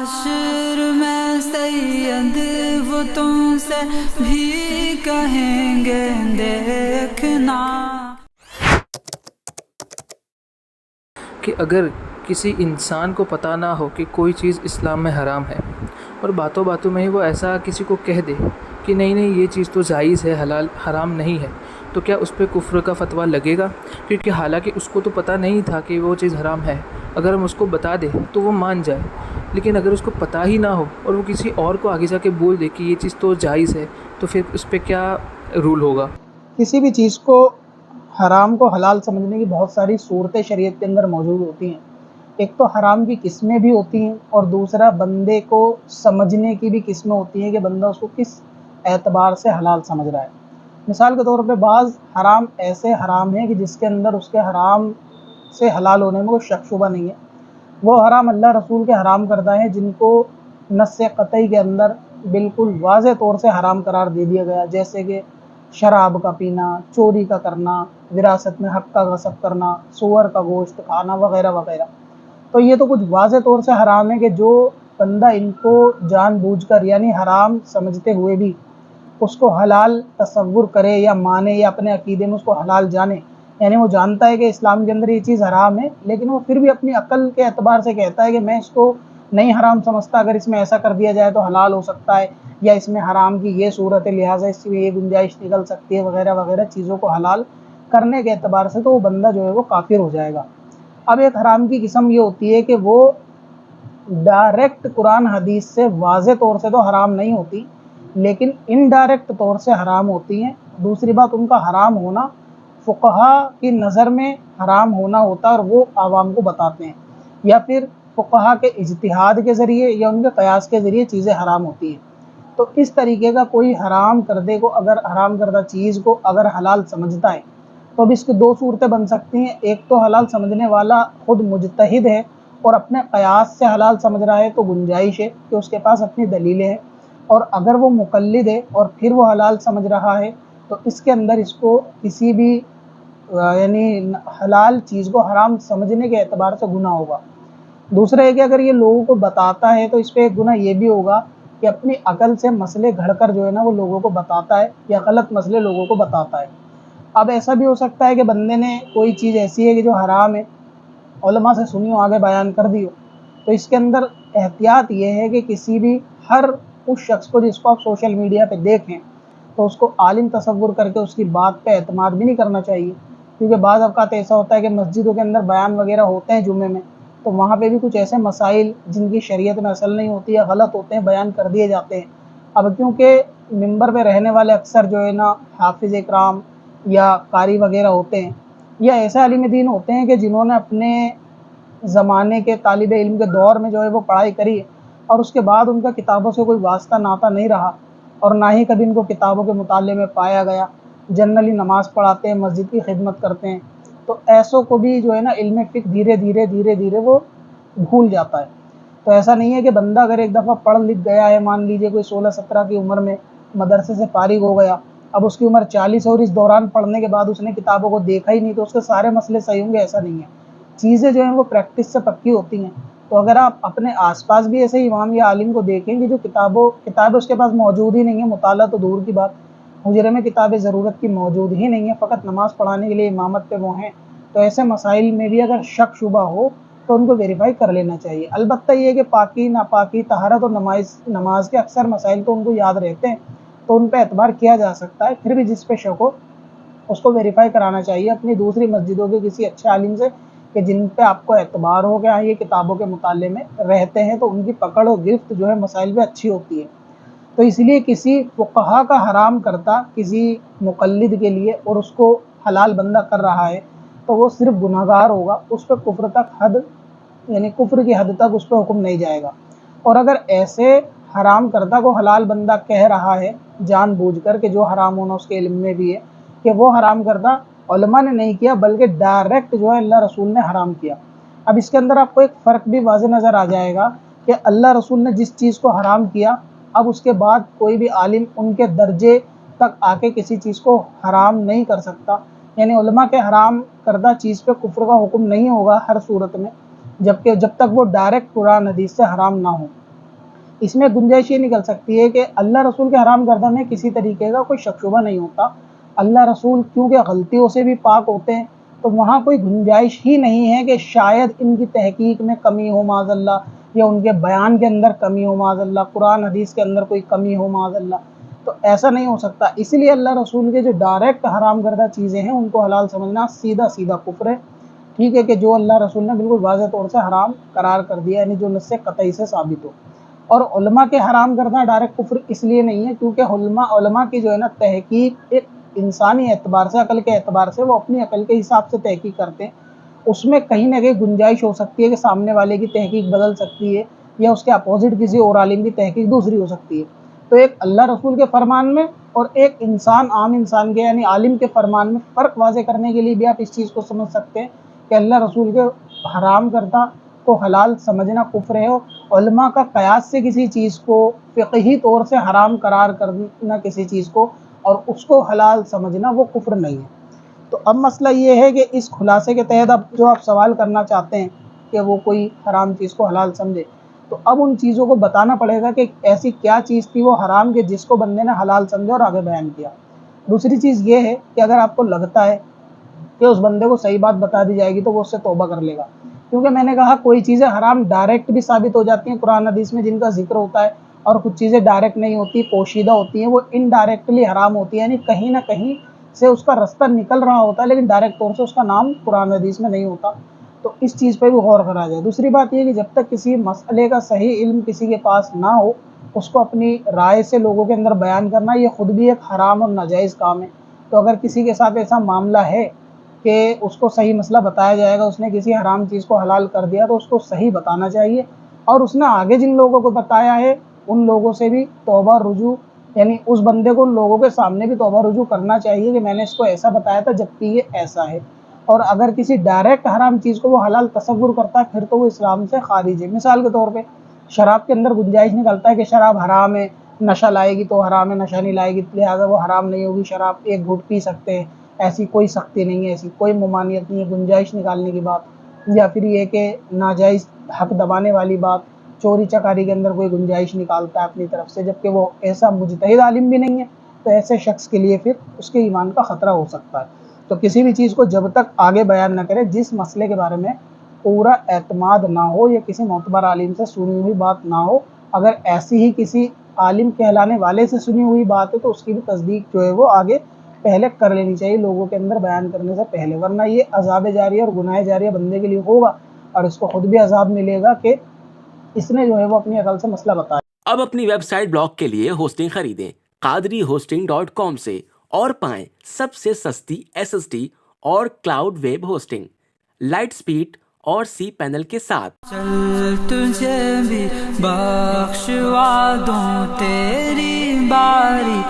حشر میں سید وہ تم سے بھی کہیں گے دیکھنا کہ اگر کسی انسان کو پتہ نہ ہو کہ کوئی چیز اسلام میں حرام ہے اور باتوں باتوں میں ہی وہ ایسا کسی کو کہہ دے کہ نہیں یہ چیز تو جائز ہے، حلال حرام نہیں ہے، تو کیا اس پہ کفر کا فتویٰ لگے گا؟ کیونکہ حالانکہ اس کو تو پتہ نہیں تھا کہ وہ چیز حرام ہے، اگر ہم اس کو بتا دیں تو وہ مان جائے، لیکن اگر اس کو پتہ ہی نہ ہو اور وہ کسی اور کو آگے جا کے بول دے کہ یہ چیز تو جائز ہے، تو پھر اس پہ کیا رول ہوگا؟ کسی بھی چیز کو حرام کو حلال سمجھنے کی بہت ساری صورتیں شریعت کے اندر موجود ہوتی ہیں۔ ایک تو حرام کی قسمیں بھی ہوتی ہیں اور دوسرا بندے کو سمجھنے کی بھی قسمیں ہوتی ہیں کہ بندہ اس کو کس اعتبار سے حلال سمجھ رہا ہے۔ مثال کے طور پہ بعض حرام ایسے حرام ہیں کہ جس کے اندر اس کے حرام سے حلال ہونے میں کوئی شک شبہ نہیں ہے۔ وہ حرام اللہ رسول کے حرام کردہ ہیں جن کو نص قطعی کے اندر بالکل واضح طور سے حرام قرار دے دیا گیا، جیسے کہ شراب کا پینا، چوری کا کرنا، وراثت میں حق کا غصب کرنا، سور کا گوشت کھانا وغیرہ وغیرہ۔ تو یہ تو کچھ واضح طور سے حرام ہے کہ جو بندہ ان کو جان بوجھ کر یعنی حرام سمجھتے ہوئے بھی اس کو حلال تصور کرے یا مانے یا اپنے عقیدے میں اس کو حلال جانے، یعنی وہ جانتا ہے کہ اسلام کے اندر یہ چیز حرام ہے لیکن وہ پھر بھی اپنی عقل کے اعتبار سے کہتا ہے کہ میں اس کو نہیں حرام سمجھتا، اگر اس میں ایسا کر دیا جائے تو حلال ہو سکتا ہے، یا اس میں حرام کی یہ صورت ہے لہٰذا اس میں یہ گنجائش نکل سکتی ہے وغیرہ وغیرہ چیزوں کو حلال کرنے کے اعتبار سے، تو وہ بندہ جو ہے وہ کافر ہو جائے گا۔ اب ایک حرام کی قسم یہ ہوتی ہے کہ وہ ڈائریکٹ قرآن حدیث سے واضح طور سے تو حرام نہیں ہوتی لیکن انڈائریکٹ طور سے حرام ہوتی ہیں۔ دوسری بات، ان کا حرام ہونا فقہا کی نظر میں حرام ہونا ہوتا ہے اور وہ عوام کو بتاتے ہیں، یا پھر فقہا کے اجتہاد کے ذریعے یا ان کے قیاس کے ذریعے چیزیں حرام ہوتی ہیں۔ تو اس طریقے کا کوئی حرام کردے کو اگر حرام کردہ چیز کو اگر حلال سمجھتا ہے تو اب اس کی دو صورتیں بن سکتی ہیں۔ ایک تو حلال سمجھنے والا خود مجتہد ہے اور اپنے قیاس سے حلال سمجھ رہا ہے تو گنجائش ہے کہ اس کے پاس اپنی دلیلیں ہیں، اور اگر وہ مقلد ہے اور پھر وہ حلال سمجھ رہا ہے تو اس کے اندر اس کو کسی بھی یعنی حلال چیز کو حرام سمجھنے کے اعتبار سے گناہ ہوگا۔ دوسرا ہے کہ اگر یہ لوگوں کو بتاتا ہے تو اس پہ ایک گناہ یہ بھی ہوگا کہ اپنی عقل سے مسئلے گھڑ کر جو ہے نا وہ لوگوں کو بتاتا ہے یا غلط مسئلے لوگوں کو بتاتا ہے۔ اب ایسا بھی ہو سکتا ہے کہ بندے نے کوئی چیز ایسی ہے کہ جو حرام ہے، علماء سے سنی ہو، آگے بیان کر دی ہو، تو اس کے اندر احتیاط یہ ہے کہ کسی بھی ہر اس شخص کو جس کو آپ سوشل میڈیا پہ دیکھیں تو اس کو عالم تصور کر کے اس کی بات پہ اعتماد بھی نہیں کرنا چاہیے، کیونکہ بعض اوقات ایسا ہوتا ہے کہ مسجدوں کے اندر بیان وغیرہ ہوتے ہیں جمعے میں، تو وہاں پہ بھی کچھ ایسے مسائل جن کی شریعت میں اصل نہیں ہوتی یا غلط ہوتے ہیں بیان کر دیے جاتے ہیں۔ اب کیونکہ ممبر پہ رہنے والے اکثر جو ہے نا حافظ اکرام یا قاری وغیرہ ہوتے ہیں یا ایسے عالم دین ہوتے ہیں کہ جنہوں نے اپنے زمانے کے طالب علم کے دور میں جو ہے وہ پڑھائی کری ہے اور اس کے بعد ان کا کتابوں سے کوئی واسطہ ناتا نہیں رہا اور نہ ہی کبھی ان کو کتابوں کے مطالعے میں پایا گیا، جنرلی نماز پڑھاتے ہیں، مسجد کی خدمت کرتے ہیں، تو ایسوں کو بھی جو ہے نا علم فقہ دھیرے دھیرے وہ بھول جاتا ہے۔ تو ایسا نہیں ہے کہ بندہ اگر ایک دفعہ پڑھ لکھ گیا ہے، مان لیجئے کوئی 16-17 کی عمر میں مدرسے سے فارغ ہو گیا، اب اس کی عمر 40 اور اس دوران پڑھنے کے بعد اس نے کتابوں کو دیکھا ہی نہیں تو اس کے سارے مسئلے صحیح ہوں گے، ایسا نہیں ہے۔ چیزیں جو ہیں وہ پریکٹس سے پکی ہوتی ہیں۔ تو اگر آپ اپنے آس پاس بھی ایسے امام یا عالم کو دیکھیں گے جو کتابیں اس کے پاس موجود ہی نہیں ہیں، مطالعہ تو دور کی بات، حجرے میں کتابیں ضرورت کی موجود ہی نہیں ہیں، فقط نماز پڑھانے کے لیے امامت پہ وہ ہیں، تو ایسے مسائل میں بھی اگر شک شبہ ہو تو ان کو ویریفائی کر لینا چاہیے۔ البتہ یہ کہ پاکی ناپاکی، طہارت اور نماز کے اکثر مسائل تو ان کو یاد رہتے ہیں تو ان پہ اعتبار کیا جا سکتا ہے، پھر بھی جس پہ شک ہو اس کو ویریفائی کرانا چاہیے اپنی دوسری مسجدوں کے کسی اچھے عالم سے کہ جن پہ آپ کو اعتبار ہو کہ ہاں یہ کتابوں کے مطالعے میں رہتے ہیں، تو ان کی پکڑ و گرفت جو ہے مسائل پہ اچھی ہوتی ہے۔ تو اس لیے کسی فقہا کا حرام کرتا کسی مقلد کے لیے اور اس کو حلال بندہ کر رہا ہے تو وہ صرف گناہ گار ہوگا، اس پہ کفر تک حد یعنی کفر کی حد تک اس پہ حکم نہیں جائے گا۔ اور اگر ایسے حرام کردہ کو حلال بندہ کہہ رہا ہے جان بوجھ کر کہ جو حرام ہونا اس کے علم میں بھی ہے کہ وہ حرام کردہ علماء نے نہیں کیا بلکہ ڈائریکٹ جو ہے اللہ رسول نے حرام کیا، اب اس کے اندر آپ کو ایک فرق بھی واضح نظر آ جائے گا کہ اللہ رسول نے جس چیز کو حرام کیا اب اس کے بعد کوئی بھی عالم ان کے درجے تک آ کے کسی چیز کو حرام نہیں کر سکتا، یعنی علماء کے حرام کردہ چیز پہ کفر کا حکم نہیں ہوگا ہر صورت میں جب تک وہ ڈائریکٹ قرآن حدیث سے حرام نہ ہو۔ اس میں گنجائش یہ نکل سکتی ہے کہ اللہ رسول کے حرام کردہ میں کسی طریقے کا کوئی شک شبہ نہیں ہوتا، اللہ رسول کیونکہ غلطیوں سے بھی پاک ہوتے ہیں، تو وہاں کوئی گنجائش ہی نہیں ہے کہ شاید ان کی تحقیق میں کمی ہو معاذ اللہ، یا ان کے بیان کے اندر کمی ہو معاذ اللہ، قرآن حدیث کے اندر کوئی کمی ہو معاذ اللہ، تو ایسا نہیں ہو سکتا۔ اس لیے اللہ رسول کے جو ڈائریکٹ حرام کردہ چیزیں ہیں ان کو حلال سمجھنا سیدھا سیدھا کفر ہے، ٹھیک ہے، کہ جو اللہ رسول نے بالکل واضح طور سے حرام قرار کر دیا، یعنی جو نص قطعی سے ثابت ہو۔ اور علماء کے حرام کرنا ڈائریکٹ کفر اس لیے نہیں ہے کیونکہ علماء کی جو ہے نا تحقیق ایک انسانی اعتبار سے، عقل کے اعتبار سے، وہ اپنی عقل کے حساب سے تحقیق کرتے ہیں، اس میں کہیں نہ کہیں گنجائش ہو سکتی ہے کہ سامنے والے کی تحقیق بدل سکتی ہے، یا اس کے اپوزٹ کسی اور عالم کی تحقیق دوسری ہو سکتی ہے۔ تو ایک اللہ رسول کے فرمان میں اور ایک انسان، عام انسان کے یعنی عالم کے فرمان میں فرق واضح کرنے کے لیے بھی آپ اس چیز کو سمجھ سکتے ہیں کہ اللہ رسول کے حرام کردہ کو حلال سمجھنا کفر ہے، اور علماء کا قیاس سے کسی چیز کو فقہی طور سے حرام قرار کرنا کسی چیز کو اور اس کو حلال سمجھنا وہ کفر نہیں ہے۔ تو اب مسئلہ یہ ہے کہ اس خلاصے کے تحت اب جو آپ سوال کرنا چاہتے ہیں کہ وہ کوئی حرام چیز کو حلال سمجھے، تو اب ان چیزوں کو بتانا پڑے گا کہ ایسی کیا چیز تھی وہ حرام کے جس کو بندے نے حلال سمجھا اور آگے بیان کیا۔ دوسری چیز یہ ہے کہ اگر آپ کو لگتا ہے کہ اس بندے کو صحیح بات بتا دی جائے گی تو وہ اس سے توبہ کر لے گا، کیونکہ میں نے کہا کوئی چیزیں حرام ڈائریکٹ بھی ثابت ہو جاتی ہیں قرآن حدیث میں جن کا ذکر ہوتا ہے، اور کچھ چیزیں ڈائریکٹ نہیں ہوتی، پوشیدہ ہوتی ہیں، وہ انڈائریکٹلی حرام ہوتی ہیں، یعنی کہیں نہ کہیں سے اس کا رستہ نکل رہا ہوتا ہے لیکن ڈائریکٹ طور سے اس کا نام قرآن حدیث میں نہیں ہوتا، تو اس چیز پہ بھی غور کرا جائے۔ دوسری بات یہ کہ جب تک کسی مسئلے کا صحیح علم کسی کے پاس نہ ہو، اس کو اپنی رائے سے لوگوں کے اندر بیان کرنا یہ خود بھی ایک حرام اور ناجائز کام ہے۔ تو اگر کسی کے ساتھ ایسا معاملہ ہے کہ اس کو صحیح مسئلہ بتایا جائے گا، اس نے کسی حرام چیز کو حلال کر دیا، تو اس کو صحیح بتانا چاہیے، اور اس نے آگے جن لوگوں کو بتایا ہے ان لوگوں سے بھی توبہ رجوع، یعنی اس بندے کو ان لوگوں کے سامنے بھی توبہ رجوع کرنا چاہیے کہ میں نے اس کو ایسا بتایا تھا جبکہ یہ ایسا ہے۔ اور اگر کسی ڈائریکٹ حرام چیز کو وہ حلال تصور کرتا ہے پھر تو وہ اسلام سے خارج ہے۔ مثال کے طور پہ شراب کے اندر گنجائش نکلتا ہے کہ شراب حرام ہے، نشہ لائے گی تو حرام ہے، نشہ نہیں لائے گی لہٰذا وہ حرام نہیں ہوگی، شراب ایک گھٹ پی سکتے ہیں، ایسی کوئی سختی نہیں ہے، ایسی کوئی ممانعت نہیں ہے، گنجائش نکالنے کی بات۔ یا پھر یہ کہ ناجائز حق دبانے والی بات، چوری چکاری کے اندر کوئی گنجائش نکالتا ہے اپنی طرف سے جبکہ وہ ایسا مجتہد عالم بھی نہیں ہے، تو ایسے شخص کے لیے پھر اس کے ایمان کا خطرہ ہو سکتا ہے۔ تو کسی بھی چیز کو جب تک آگے بیان نہ کرے، جس مسئلے کے بارے میں پورا اعتماد نہ ہو یا کسی معتبر عالم سے سنی ہوئی بات نہ ہو، اگر ایسی ہی کسی عالم کہلانے والے سے سنی ہوئی بات ہے تو اس کی بھی تصدیق جو ہے وہ آگے پہلے کر لینی چاہیے لوگوں کے اندر بیان کرنے سے پہلے، ورنہ یہ عذاب جاریہ اور گناہ جاریہ بندے کے لیے ہوگا اور اس کو خود بھی عذاب ملے گا کہ اس نے جو ہے وہ اپنی عقل سے مسئلہ بتایا۔ اب اپنی ویب سائٹ بلاگ کے لیے ہوسٹنگ خریدیں قادری-hosting.com سے اور پائیں سب سے سستی SSD اور cloud web hosting, light speed اور سی پینل کے ساتھ۔ چل تجھے بھی بخشوا دوں تیری باری